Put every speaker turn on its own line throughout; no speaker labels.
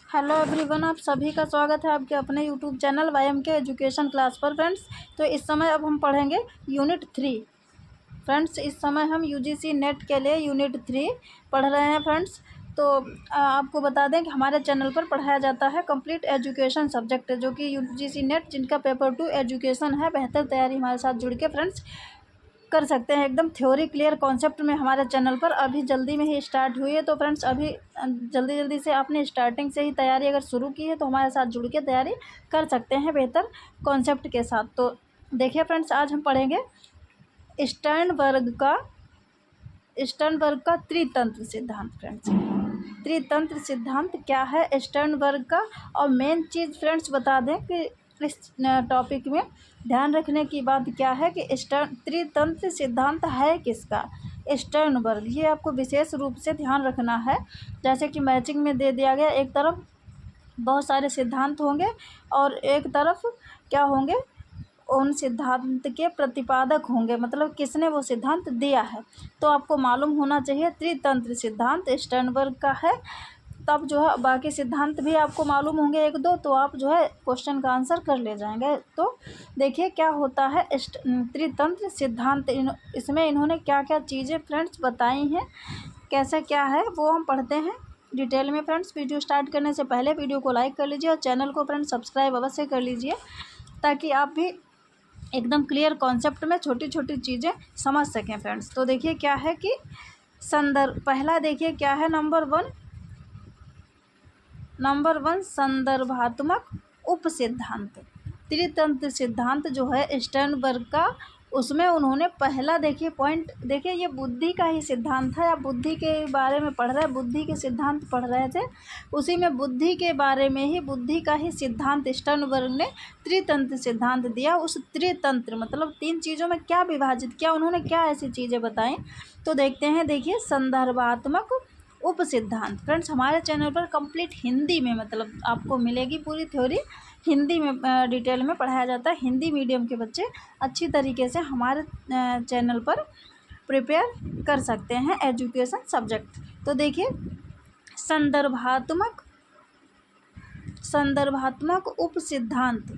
Hello everyone, आप सभी का स्वागत है आपके अपने YouTube channel YMK education class पर। फ्रेंड्स, तो इस समय अब हम पढ़ेंगे यूनिट 3। फ्रेंड्स, इस समय हम UGC नेट के लिए यूनिट 3 पढ़ रहे हैं। फ्रेंड्स, तो आपको बता दें कि हमारे चैनल पर पढ़ाया जाता है कंप्लीट एजुकेशन सब्जेक्ट, जो कि UGC नेट जिनका पेपर 2 एजुकेशन है। बेहतर तैयारी हमारे साथ जुड़ के फ्रेंड्स कर सकते हैं। एकदम थ्योरी क्लियर कॉन्सेप्ट में हमारे चैनल पर अभी जल्दी में ही स्टार्ट हुई है। तो फ्रेंड्स, अभी जल्दी से आपने स्टार्टिंग से ही तैयारी अगर शुरू की है तो हमारे साथ जुड़ के तैयारी कर सकते हैं बेहतर कॉन्सेप्ट के साथ। तो देखिए फ्रेंड्स, आज हम पढ़ेंगे स्टर्नबर्ग का त्रितंत्र सिद्धांत। फ्रेंड्स, त्रितंत्र सिद्धांत क्या है स्टर्नबर्ग का, और मेन चीज़ फ्रेंड्स बता दें कि इस टॉपिक में ध्यान रखने की बात क्या है कि त्रितंत्र सिद्धांत है किसका, स्टर्नबर्ग। ये आपको विशेष रूप से ध्यान रखना है। जैसे कि मैचिंग में दे दिया गया, एक तरफ बहुत सारे सिद्धांत होंगे और एक तरफ क्या होंगे, उन सिद्धांत के प्रतिपादक होंगे, मतलब किसने वो सिद्धांत दिया है। तो आपको मालूम होना चाहिए त्रितंत्र सिद्धांत स्टर्नबर्ग का है, तब जो है बाकी सिद्धांत भी आपको मालूम होंगे एक दो, तो आप जो है क्वेश्चन का आंसर कर ले जाएंगे। तो देखिए क्या होता है त्रितंत्र सिद्धांत। इसमें इन्होंने क्या क्या चीज़ें फ्रेंड्स बताई हैं, कैसे क्या है वो हम पढ़ते हैं डिटेल में। फ्रेंड्स, वीडियो स्टार्ट करने से पहले वीडियो को लाइक कर लीजिए और चैनल को फ्रेंड्स सब्सक्राइब अवश्य कर लीजिए, ताकि आप भी एकदम क्लियर कॉन्सेप्ट में छोटी छोटी चीज़ें समझ सकें। फ्रेंड्स, तो देखिए क्या है कि पहला देखिए क्या है, नंबर वन संदर्भात्मक उपसिद्धांत। त्रितंत्र सिद्धांत जो है स्टर्नबर्ग का, उसमें उन्होंने पहला देखिए पॉइंट, देखिए ये बुद्धि का ही सिद्धांत है। आप बुद्धि के बारे में पढ़ रहे हैं, बुद्धि के सिद्धांत पढ़ रहे थे, उसी में बुद्धि के बारे में ही, बुद्धि का ही सिद्धांत स्टर्नबर्ग ने त्रितंत्र सिद्धांत दिया। उस त्रितंत्र मतलब तीन चीज़ों में क्या विभाजित किया उन्होंने, क्या ऐसी चीज़ें बताई, तो देखते हैं। देखिए संदर्भात्मक उपसिद्धांत। फ्रेंड्स, हमारे चैनल पर कंप्लीट हिंदी में मतलब आपको मिलेगी पूरी थ्योरी हिंदी में, डिटेल में पढ़ाया जाता है। हिंदी मीडियम के बच्चे अच्छी तरीके से हमारे चैनल पर प्रिपेयर कर सकते हैं एजुकेशन सब्जेक्ट। तो देखिए संदर्भात्मक उपसिद्धांत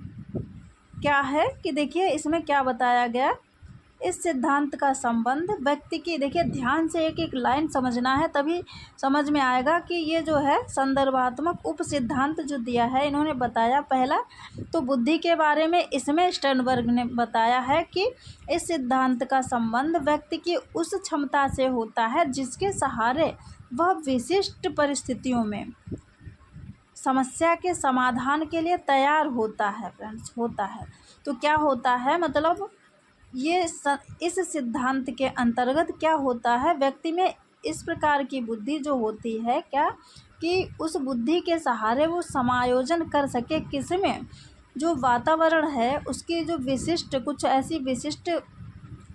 क्या है कि देखिए इसमें क्या बताया गया। इस सिद्धांत का संबंध व्यक्ति की, देखिए ध्यान से एक एक लाइन समझना है, तभी समझ में आएगा कि ये जो है संदर्भात्मक उपसिद्धांत जो दिया है इन्होंने बताया। पहला तो बुद्धि के बारे में इसमें स्टर्नबर्ग ने बताया है कि इस सिद्धांत का संबंध व्यक्ति की उस क्षमता से होता है जिसके सहारे वह विशिष्ट परिस्थितियों में समस्या के समाधान के लिए तैयार होता है। फ्रेंड्स, होता है तो क्या होता है, मतलब ये इस सिद्धांत के अंतर्गत क्या होता है, व्यक्ति में इस प्रकार की बुद्धि जो होती है, क्या कि उस बुद्धि के सहारे वो समायोजन कर सके किसमें, जो वातावरण है उसकी जो विशिष्ट, कुछ ऐसी विशिष्ट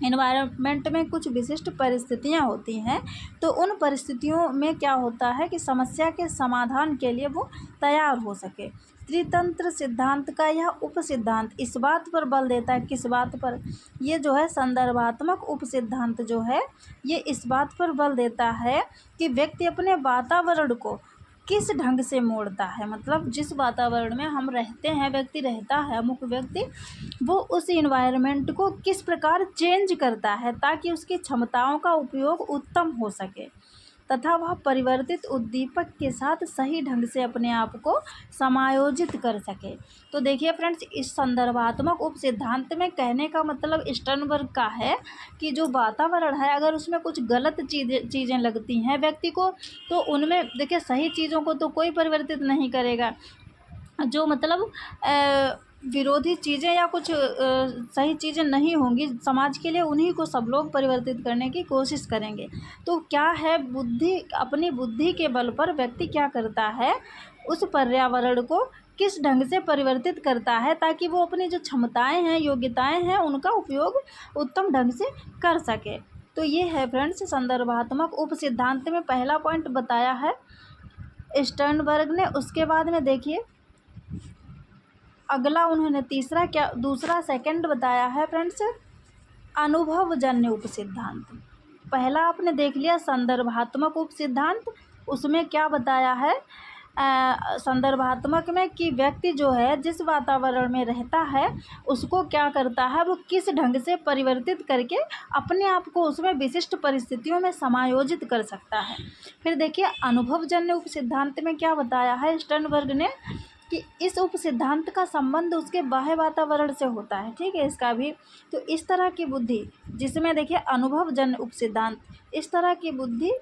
इन्वायरमेंट में कुछ विशिष्ट परिस्थितियां होती हैं, तो उन परिस्थितियों में क्या होता है कि समस्या के समाधान के लिए वो तैयार हो सके। त्रितंत्र सिद्धांत का यह उपसिद्धांत इस बात पर बल देता है, किस बात पर, ये जो है संदर्भात्मक उपसिद्धांत जो है ये इस बात पर बल देता है कि व्यक्ति अपने वातावरण को किस ढंग से मोड़ता है, मतलब जिस वातावरण में हम रहते हैं, व्यक्ति रहता है, अमुक व्यक्ति, वो उस इन्वायरमेंट को किस प्रकार चेंज करता है ताकि उसकी क्षमताओं का उपयोग उत्तम हो सके तथा वह परिवर्तित उद्दीपक के साथ सही ढंग से अपने आप को समायोजित कर सके। तो देखिए फ्रेंड्स, इस संदर्भात्मक उपसिद्धांत में कहने का मतलब स्टर्नबर्ग का है कि जो वातावरण है, अगर उसमें कुछ गलत चीज़ें लगती हैं व्यक्ति को, तो उनमें देखिए सही चीज़ों को तो कोई परिवर्तित नहीं करेगा, जो मतलब विरोधी चीज़ें या कुछ सही चीज़ें नहीं होंगी समाज के लिए, उन्हीं को सब लोग परिवर्तित करने की कोशिश करेंगे। तो क्या है, बुद्धि, अपनी बुद्धि के बल पर व्यक्ति क्या करता है, उस पर्यावरण को किस ढंग से परिवर्तित करता है ताकि वो अपनी जो क्षमताएं हैं, योग्यताएं हैं, उनका उपयोग उत्तम ढंग से कर सके। तो ये है फ्रेंड्स संदर्भात्मक उपसिद्धांत में पहला पॉइंट बताया है स्टर्नबर्ग ने। उसके बाद में देखिए अगला उन्होंने दूसरा सेकंड बताया है फ्रेंड्स अनुभवजन्य उपसिद्धांत। पहला आपने देख लिया संदर्भात्मक उपसिद्धांत, उसमें क्या बताया है संदर्भात्मक में कि व्यक्ति जो है जिस वातावरण में रहता है उसको क्या करता है, वो किस ढंग से परिवर्तित करके अपने आप को उसमें विशिष्ट परिस्थितियों में समायोजित कर सकता है। फिर देखिए अनुभवजन्य उपसिद्धांत में क्या बताया है स्टर्नबर्ग ने कि इस उपसिद्धांत का संबंध उसके बाह्य वातावरण से होता है। ठीक है, इसका भी तो इस तरह की बुद्धि जिसमें देखिए अनुभवजन्य उपसिद्धांत, इस तरह की बुद्धि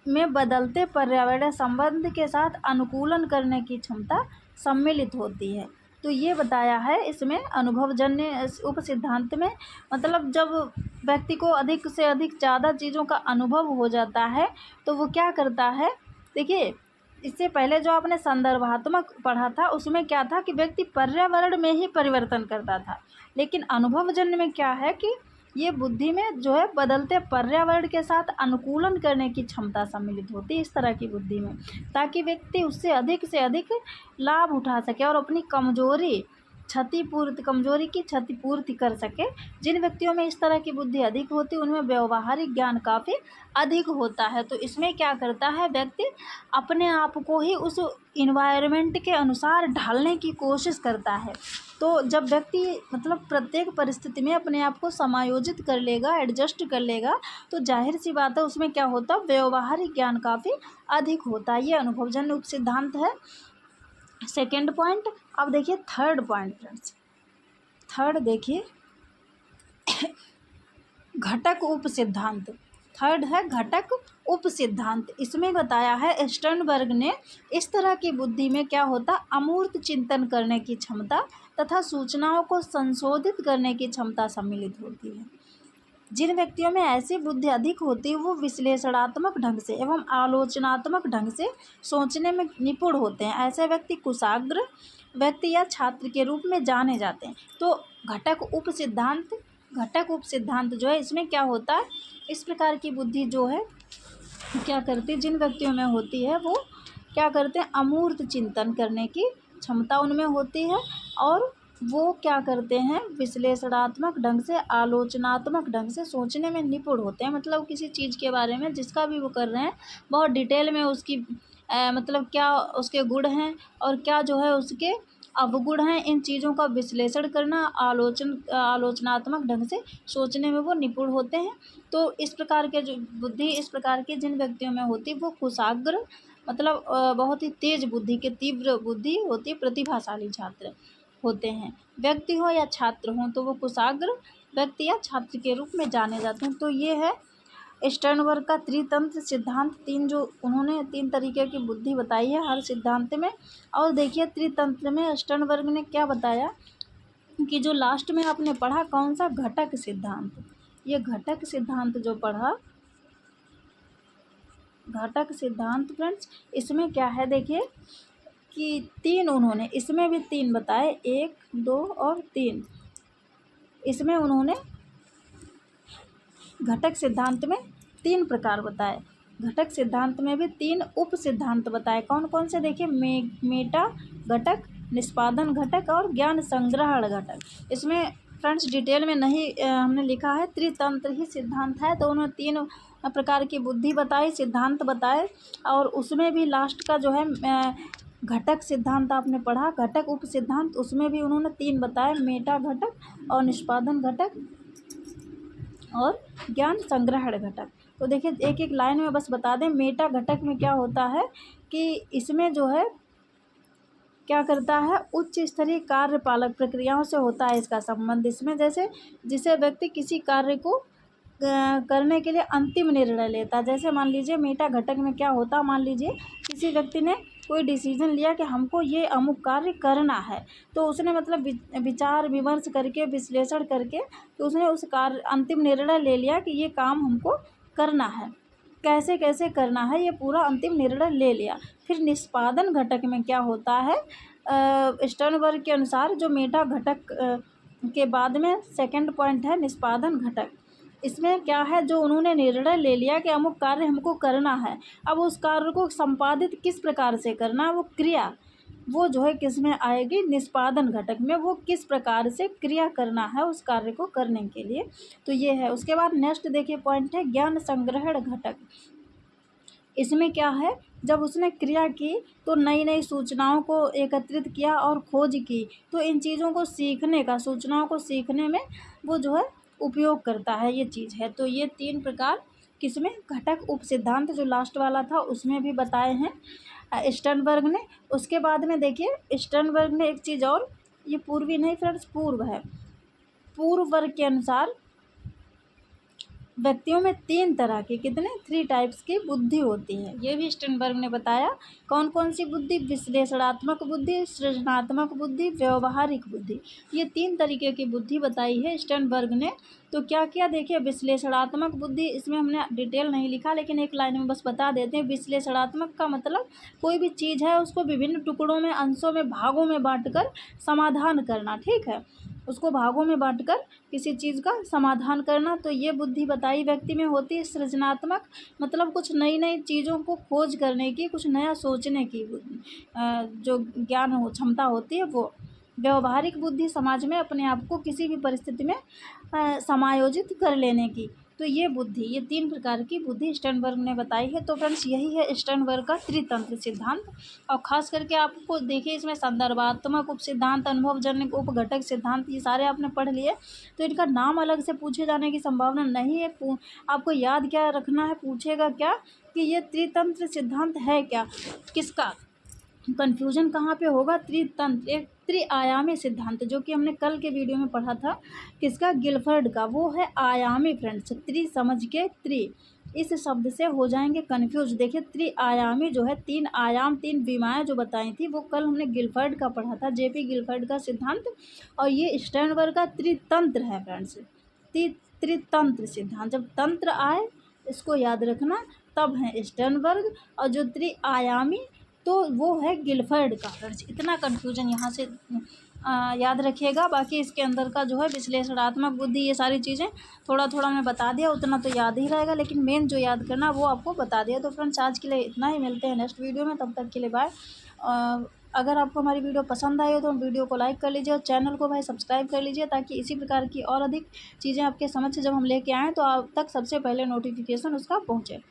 में बदलते पर्यावरण संबंध के साथ अनुकूलन करने की क्षमता सम्मिलित होती है। तो ये बताया है इसमें अनुभवजन्य उपसिद्धांत में, मतलब जब व्यक्ति को अधिक से अधिक ज़्यादा चीज़ों का अनुभव हो जाता है तो वो क्या करता है। देखिए इससे पहले जो आपने संदर्भात्मक पढ़ा था उसमें क्या था कि व्यक्ति पर्यावरण में ही परिवर्तन करता था, लेकिन अनुभवजन्य में क्या है कि ये बुद्धि में जो है बदलते पर्यावरण के साथ अनुकूलन करने की क्षमता सम्मिलित होती है इस तरह की बुद्धि में, ताकि व्यक्ति उससे अधिक लाभ उठा सके और अपनी कमजोरी की क्षतिपूर्ति कर सके। जिन व्यक्तियों में इस तरह की बुद्धि अधिक होती है उनमें व्यवहारिक ज्ञान काफ़ी अधिक होता है। तो इसमें क्या करता है व्यक्ति अपने आप को ही उस इन्वायरमेंट के अनुसार ढालने की कोशिश करता है। तो जब व्यक्ति मतलब प्रत्येक परिस्थिति में अपने आप को समायोजित कर लेगा, एडजस्ट कर लेगा, तो जाहिर सी बात है उसमें क्या होता है, व्यवहारिक ज्ञान काफ़ी अधिक होता है। ये अनुभवजन्य उपसिद्धांत है सेकेंड पॉइंट। अब देखिए थर्ड पॉइंट फ्रेंड्स, थर्ड देखिए घटक उपसिद्धांत। थर्ड है घटक उपसिद्धांत। इसमें बताया है स्टर्नबर्ग ने इस तरह की बुद्धि में क्या होता, अमूर्त चिंतन करने की क्षमता तथा सूचनाओं को संशोधित करने की क्षमता सम्मिलित होती है। जिन व्यक्तियों में ऐसी बुद्धि अधिक होती है वो विश्लेषणात्मक ढंग से एवं आलोचनात्मक ढंग से सोचने में निपुण होते हैं। ऐसे व्यक्ति कुशाग्र व्यक्ति या छात्र के रूप में जाने जाते हैं। तो घटक उपसिद्धांत जो है इसमें क्या होता है, इस प्रकार की बुद्धि जो है क्या करती है, जिन व्यक्तियों में होती है वो क्या करते हैं, अमूर्त चिंतन करने की क्षमता उनमें होती है और वो क्या करते हैं, विश्लेषणात्मक ढंग से आलोचनात्मक ढंग से सोचने में निपुण होते हैं। मतलब किसी चीज़ के बारे में जिसका भी वो कर रहे हैं बहुत डिटेल में उसकी मतलब क्या उसके गुण हैं और क्या जो है उसके अवगुण हैं, इन चीज़ों का विश्लेषण करना, आलोचनात्मक ढंग से सोचने में वो निपुण होते हैं। तो इस प्रकार के जो बुद्धि इस प्रकार के जिन व्यक्तियों में होती है वो कुशाग्र मतलब बहुत ही तेज बुद्धि के तीव्र बुद्धि होती है, प्रतिभाशाली छात्र होते हैं। व्यक्ति हो या छात्र हो तो वो कुशाग्र व्यक्ति या छात्र के रूप में जाने जाते हैं। तो ये है स्टर्नबर्ग का त्रितंत्र सिद्धांत। उन्होंने तीन तरीके की बुद्धि बताई है हर सिद्धांत में। और देखिए त्रितंत्र में स्टर्नबर्ग ने क्या बताया कि जो लास्ट में आपने पढ़ा कौन सा, घटक सिद्धांत। ये घटक सिद्धांत जो पढ़ा, घटक सिद्धांत फ्रेंड्स, इसमें क्या है देखिए कि तीन उन्होंने इसमें भी तीन बताए, 1, 2 और 3। इसमें उन्होंने घटक सिद्धांत में 3 प्रकार बताए। घटक सिद्धांत में भी 3 उप सिद्धांत बताए। कौन कौन से देखिए, मेटा घटक, निष्पादन घटक और ज्ञान संग्रहण घटक। इसमें फ्रेंड्स डिटेल में नहीं हमने लिखा है, त्रितंत्र ही सिद्धांत है। तो उन्होंने 3 प्रकार की बुद्धि बताई, सिद्धांत बताए और उसमें भी लास्ट का जो है घटक सिद्धांत आपने पढ़ा, घटक उप सिद्धांत, उसमें भी उन्होंने 3 बताए, मेटा घटक और निष्पादन घटक और ज्ञान संग्रहण घटक। तो देखिए एक एक लाइन में बस बता दें, मेटा घटक में क्या होता है कि इसमें जो है क्या करता है, उच्च स्तरीय कार्यपालक प्रक्रियाओं से होता है इसका संबंध। इसमें जैसे जिसे व्यक्ति किसी कार्य को करने के लिए अंतिम निर्णय लेता है। जैसे मान लीजिए मेटा घटक में क्या होता है, मान लीजिए किसी व्यक्ति ने कोई डिसीजन लिया कि हमको ये अमुक कार्य करना है, तो उसने मतलब विचार विमर्श करके, विश्लेषण करके, तो उसने उस कार्य अंतिम निर्णय ले लिया कि ये काम हमको करना है, कैसे कैसे करना है, ये पूरा अंतिम निर्णय ले लिया। फिर निष्पादन घटक में क्या होता है, स्टर्नबर्ग के अनुसार जो मेटा घटक के बाद में सेकंड पॉइंट है निष्पादन घटक। इसमें क्या है, जो उन्होंने निर्णय ले लिया कि अमुक कार्य हमको करना है, अब उस कार्य को संपादित किस प्रकार से करना है, वो क्रिया वो जो है किस में आएगी, निष्पादन घटक में, वो किस प्रकार से क्रिया करना है उस कार्य को करने के लिए। तो ये है। उसके बाद नेक्स्ट देखिए पॉइंट है ज्ञान संग्रहण घटक। इसमें क्या है, जब उसने क्रिया की तो नई नई सूचनाओं को एकत्रित किया और खोज की, तो इन चीज़ों को सीखने का, सूचनाओं को सीखने में वो जो है उपयोग करता है, ये चीज़ है। तो ये 3 प्रकार किसमें, घटक उपसिद्धांत जो लास्ट वाला था उसमें भी बताए हैं स्टर्नबर्ग ने। उसके बाद में देखिए स्टर्नबर्ग ने एक चीज़ और, ये पूर्वी नहीं फ्रेंड्स, पूर्व है। पूर्व वर्ग के अनुसार व्यक्तियों में 3 तरह की, कितने, 3 टाइप्स की बुद्धि होती है, ये भी स्टर्नबर्ग ने बताया। कौन कौन सी बुद्धि, विश्लेषणात्मक बुद्धि, सृजनात्मक बुद्धि, व्यवहारिक बुद्धि, ये 3 तरीके की बुद्धि बताई है स्टर्नबर्ग ने। तो क्या किया देखिए, विश्लेषणात्मक बुद्धि, इसमें हमने डिटेल नहीं लिखा लेकिन एक लाइन में बस बता देते हैं। विश्लेषणात्मक का मतलब कोई भी चीज़ है उसको विभिन्न टुकड़ों में, अंशों में, भागों में बांटकर समाधान करना, ठीक है, उसको भागों में बांटकर किसी चीज़ का समाधान करना। तो ये बुद्धि बताई व्यक्ति में होती है। सृजनात्मक मतलब कुछ नई नई चीज़ों को खोज करने की, कुछ नया सोचने की जो ज्ञान हो, क्षमता होती है वो। व्यवहारिक बुद्धि समाज में अपने आप को किसी भी परिस्थिति में समायोजित कर लेने की। तो ये बुद्धि, ये 3 प्रकार की बुद्धि स्टर्नबर्ग ने बताई है। तो फ्रेंड्स यही है स्टर्नबर्ग का त्रितंत्र सिद्धांत। और ख़ास करके आपको देखिए इसमें संदर्भात्मक उपसिद्धांत, अनुभवजन्य उपघटक सिद्धांत, ये सारे आपने पढ़ लिए। तो इनका नाम अलग से पूछे जाने की संभावना नहीं है। आपको याद क्या रखना है, पूछेगा क्या कि ये त्रितंत्र सिद्धांत है क्या, किसका, कन्फ्यूजन कहाँ पे होगा, त्रितंत्र, एक त्रिआयामी सिद्धांत, जो कि हमने कल के वीडियो में पढ़ा था, किसका, गिलफर्ड का, वो है आयामी फ्रेंड्स, त्रि समझ के त्रि, इस शब्द से हो जाएंगे कन्फ्यूज। देखिए त्रिआयामी जो है, 3 आयाम, 3 विमाएँ जो बताई थी वो कल हमने गिलफर्ड का पढ़ा था, जेपी गिलफर्ड का सिद्धांत। और ये स्टर्नबर्ग का त्रितंत्र है फ्रेंड्स, त्रितंत्र सिद्धांत। जब तंत्र आए इसको याद रखना, तब है स्टर्नबर्ग। और जो त्रिआयामी तो वो है गिलफर्ड का फ्रेंड्स। इतना कन्फ्यूजन यहाँ से याद रखिएगा। बाकी इसके अंदर का जो है विश्लेषणात्मक बुद्धि, ये सारी चीज़ें थोड़ा थोड़ा मैं बता दिया, उतना तो याद ही रहेगा, लेकिन मेन जो याद करना वो आपको बता दिया। तो फ्रेंड्स आज के लिए इतना ही, मिलते हैं नेक्स्ट वीडियो में, तब तक के लिए बाय। अगर आपको हमारी वीडियो पसंद आई हो तो वीडियो को लाइक कर लीजिए और चैनल को भाई सब्सक्राइब कर लीजिए, ताकि इसी प्रकार की और अधिक चीज़ें आपके समझ जब हम लेके आएँ तो आप तक सबसे पहले नोटिफिकेशन उसका पहुँचे।